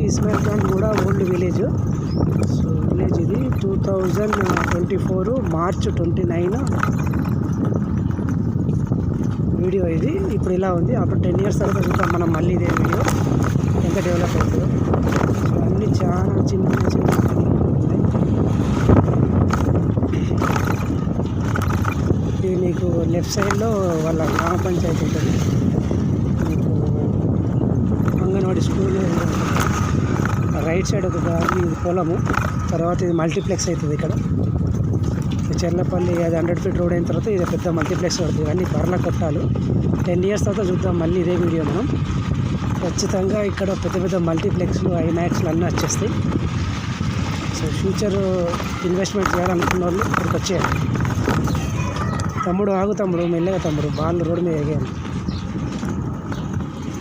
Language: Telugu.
ఇస్మాయిల్ ఖాన్ కూడా ఓల్డ్ విలేజ్. సో విలేజ్ ఇది 2024 మార్చ్ 29 వీడియో ఇది. ఇప్పుడు ఇలా ఉంది. అప్పుడు 10 years తర్వాత చూద్దాం మనం మళ్ళీ ఇదే వీడియో ఎంత డెవలప్ అవుతుందో. సో అన్నీ చాలా చిన్న చిన్న ఉన్నాయి. ఇది మీకు లెఫ్ట్ సైడ్లో వాళ్ళ గ్రామ పంచాయతీ ఉంటుంది. మీకు అంగన్వాడీ స్కూల్ రైట్ సైడ్ ఒక దారి, ఇది పొలము. తర్వాత ఇది మల్టీప్లెక్స్ అవుతుంది. ఇక్కడ చెర్లపల్లి అది 100 feet రోడ్ అయిన తర్వాత ఇది పెద్ద మల్టీప్లెక్స్ పడుతుంది. ఇవన్నీ బర్ల కొట్టాలు. 10 years తర్వాత చూద్దాం మళ్ళీ ఇదే వీడియో మనం. ఖచ్చితంగా ఇక్కడ పెద్ద పెద్ద మల్టీప్లెక్స్లు, ఐమాక్స్లు అన్నీ వచ్చేస్తాయి. సో ఫ్యూచర్ ఇన్వెస్ట్మెంట్ చేయాలనుకున్న వాళ్ళు ఇక్కడికి వచ్చేయాలి. తమ్ముడు ఆగు తమ్ముడు, మెల్లగా తమ్ముడు, బాల్ రోడ్డు మీద ఎగాను.